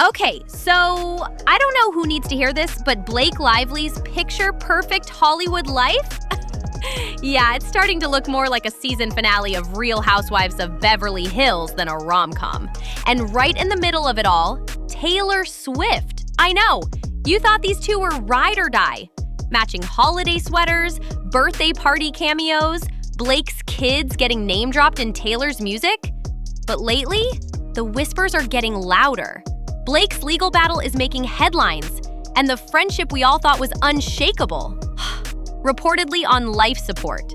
Okay, so I don't know who needs to hear this, but Blake Lively's picture-perfect Hollywood life? Yeah, it's starting to look more like a season finale of Real Housewives of Beverly Hills than a rom-com. And right in the middle of it all, Taylor Swift. I know, you thought these two were ride or die. Matching holiday sweaters, birthday party cameos, Blake's kids getting name-dropped in Taylor's music. But lately, the whispers are getting louder. Blake's legal battle is making headlines, and the friendship we all thought was unshakable, reportedly on life support.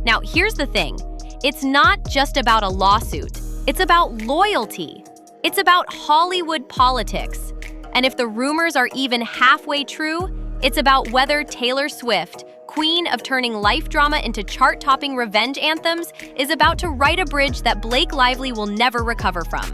Now, here's the thing. It's not just about a lawsuit. It's about loyalty. It's about Hollywood politics. And if the rumors are even halfway true, it's about whether Taylor Swift, queen of turning life drama into chart-topping revenge anthems, is about to write a bridge that Blake Lively will never recover from.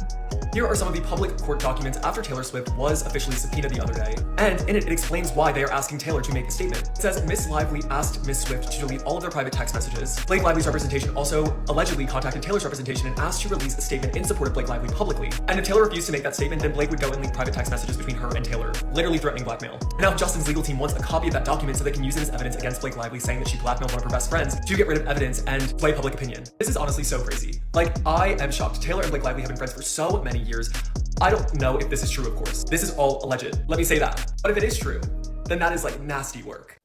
Here are some of the public court documents after Taylor Swift was officially subpoenaed the other day. And in it explains why they are asking Taylor to make a statement. It says, Miss Lively asked Miss Swift to delete all of their private text messages. Blake Lively's representation also allegedly contacted Taylor's representation and asked to release a statement in support of Blake Lively publicly. And if Taylor refused to make that statement, then Blake would go and leak private text messages between her and Taylor, literally threatening blackmail. Now, Justin's legal team wants a copy of that document so they can use it as evidence against Blake Lively saying that she blackmailed one of her best friends to get rid of evidence and sway public opinion. This is honestly so crazy. I am shocked. Taylor and Blake Lively have been friends for so many years. I don't know if this is true, of course. This is all alleged. Let me say that. But if it is true, then that is nasty work.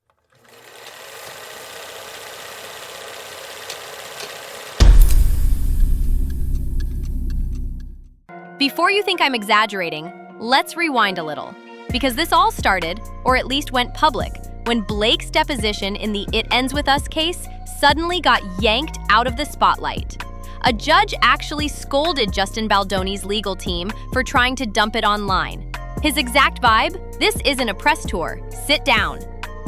Before you think I'm exaggerating, let's rewind a little. Because this all started, or at least went public, when Blake's deposition in the It Ends With Us case suddenly got yanked out of the spotlight. A judge actually scolded Justin Baldoni's legal team for trying to dump it online. His exact vibe? This isn't a press tour. Sit down.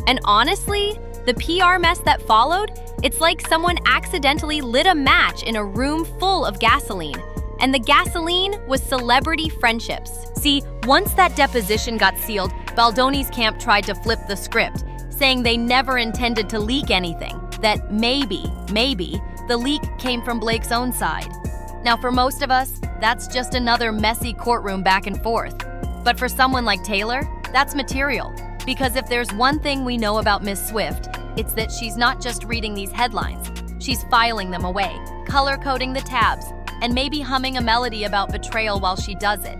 And honestly, the PR mess that followed, it's like someone accidentally lit a match in a room full of gasoline. And the gasoline was celebrity friendships. See, once that deposition got sealed, Baldoni's camp tried to flip the script, saying they never intended to leak anything, that maybe, the leak came from Blake's own side. Now, for most of us, that's just another messy courtroom back and forth. But for someone like Taylor, that's material. Because if there's one thing we know about Miss Swift, it's that she's not just reading these headlines. She's filing them away, color-coding the tabs, and maybe humming a melody about betrayal while she does it.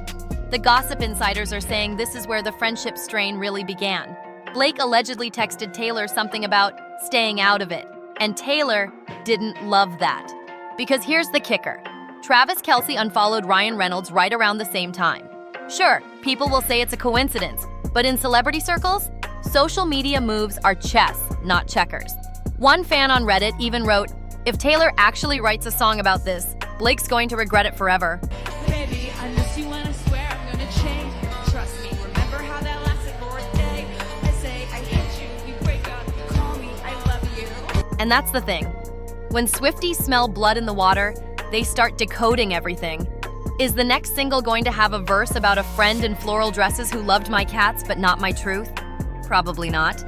The gossip insiders are saying this is where the friendship strain really began. Blake allegedly texted Taylor something about staying out of it. And Taylor didn't love that. Because here's the kicker. Travis Kelce unfollowed Ryan Reynolds right around the same time. Sure, people will say it's a coincidence, but in celebrity circles, social media moves are chess, not checkers. One fan on Reddit even wrote, if Taylor actually writes a song about this, Blake's going to regret it forever. Baby, I miss you and I swear I'm gonna change. Trust me, remember how that lasted for a day? I say I hate you, we break up, you call me, I love you. And that's the thing. When Swifties smell blood in the water, they start decoding everything. Is the next single going to have a verse about a friend in floral dresses who loved my cats but not my truth? Probably not.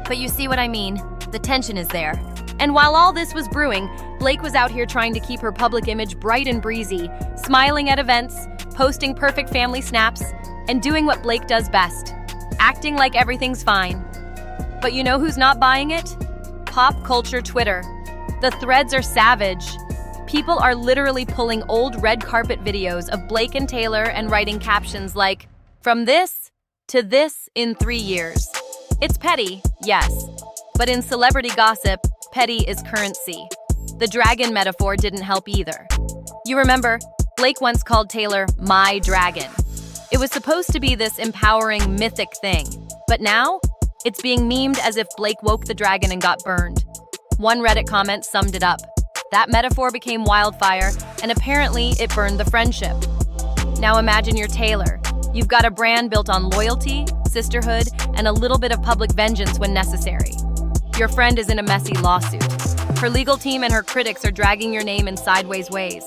But you see what I mean? The tension is there. And while all this was brewing, Blake was out here trying to keep her public image bright and breezy, smiling at events, posting perfect family snaps, and doing what Blake does best, acting like everything's fine. But you know who's not buying it? Pop culture Twitter. The threads are savage. People are literally pulling old red carpet videos of Blake and Taylor and writing captions like, from this to this in 3 years. It's petty, yes. But in celebrity gossip, petty is currency. The dragon metaphor didn't help either. You remember, Blake once called Taylor my dragon. It was supposed to be this empowering, mythic thing. But now, it's being memed as if Blake woke the dragon and got burned. One Reddit comment summed it up. That metaphor became wildfire, and apparently it burned the friendship. Now imagine you're Taylor. You've got a brand built on loyalty, sisterhood, and a little bit of public vengeance when necessary. Your friend is in a messy lawsuit. Her legal team and her critics are dragging your name in sideways ways.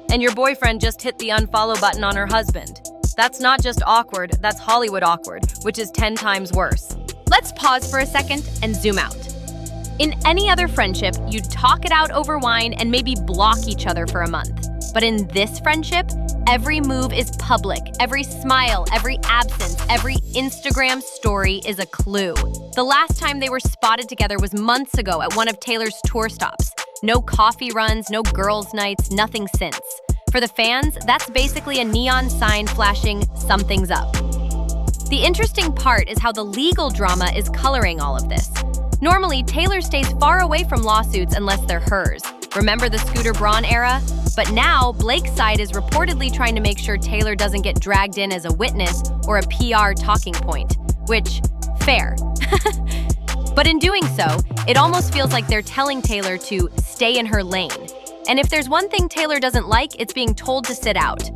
And your boyfriend just hit the unfollow button on her husband. That's not just awkward, that's Hollywood awkward, which is 10 times worse. Let's pause for a second and zoom out. In any other friendship, you'd talk it out over wine and maybe block each other for a month. But in this friendship, every move is public. Every smile, every absence, every Instagram story is a clue. The last time they were spotted together was months ago at one of Taylor's tour stops. No coffee runs, no girls' nights, nothing since. For the fans, that's basically a neon sign flashing something's up. The interesting part is how the legal drama is coloring all of this. Normally, Taylor stays far away from lawsuits unless they're hers. Remember the Scooter Braun era? But now, Blake's side is reportedly trying to make sure Taylor doesn't get dragged in as a witness or a PR talking point, which, fair. But in doing so, it almost feels like they're telling Taylor to stay in her lane. And if there's one thing Taylor doesn't like, it's being told to sit out.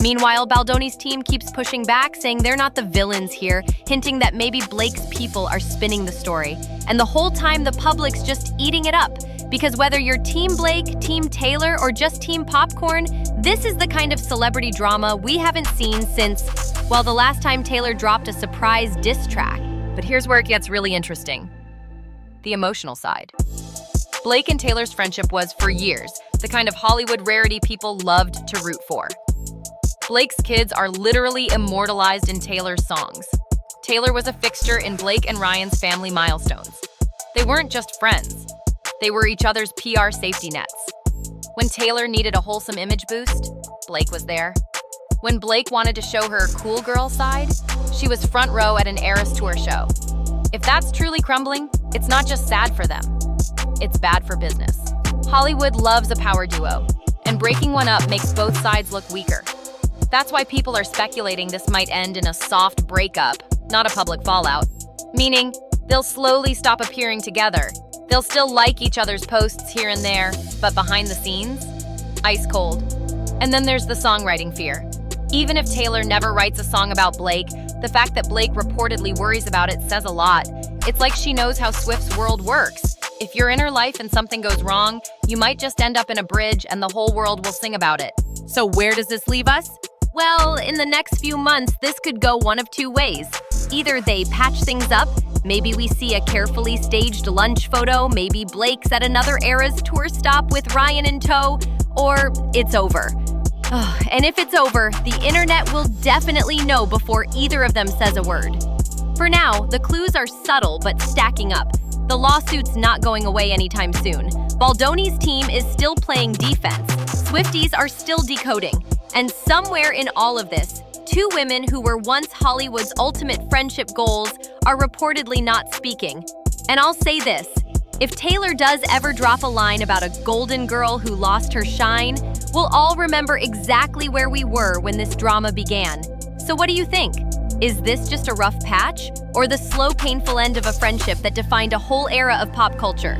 Meanwhile, Baldoni's team keeps pushing back, saying they're not the villains here, hinting that maybe Blake's people are spinning the story. And the whole time, the public's just eating it up. Because whether you're Team Blake, Team Taylor, or just Team Popcorn, this is the kind of celebrity drama we haven't seen since, well, the last time Taylor dropped a surprise diss track. But here's where it gets really interesting. The emotional side. Blake and Taylor's friendship was, for years, the kind of Hollywood rarity people loved to root for. Blake's kids are literally immortalized in Taylor's songs. Taylor was a fixture in Blake and Ryan's family milestones. They weren't just friends. They were each other's PR safety nets. When Taylor needed a wholesome image boost, Blake was there. When Blake wanted to show her cool girl side, she was front row at an Eras Tour show. If that's truly crumbling, it's not just sad for them. It's bad for business. Hollywood loves a power duo, and breaking one up makes both sides look weaker. That's why people are speculating this might end in a soft breakup, not a public fallout. Meaning, they'll slowly stop appearing together. They'll still like each other's posts here and there, but behind the scenes, ice cold. And then there's the songwriting fear. Even if Taylor never writes a song about Blake, the fact that Blake reportedly worries about it says a lot. It's like she knows how Swift's world works. If you're in her life and something goes wrong, you might just end up in a bridge and the whole world will sing about it. So where does this leave us? Well, in the next few months, this could go one of two ways. Either they patch things up, maybe we see a carefully staged lunch photo, maybe Blake's at another Eras tour stop with Ryan in tow, or it's over. And if it's over, the internet will definitely know before either of them says a word. For now, the clues are subtle but stacking up. The lawsuit's not going away anytime soon. Baldoni's team is still playing defense. Swifties are still decoding. And somewhere in all of this, two women who were once Hollywood's ultimate friendship goals are reportedly not speaking. And I'll say this, if Taylor does ever drop a line about a golden girl who lost her shine, we'll all remember exactly where we were when this drama began. So what do you think? Is this just a rough patch, or the slow, painful end of a friendship that defined a whole era of pop culture?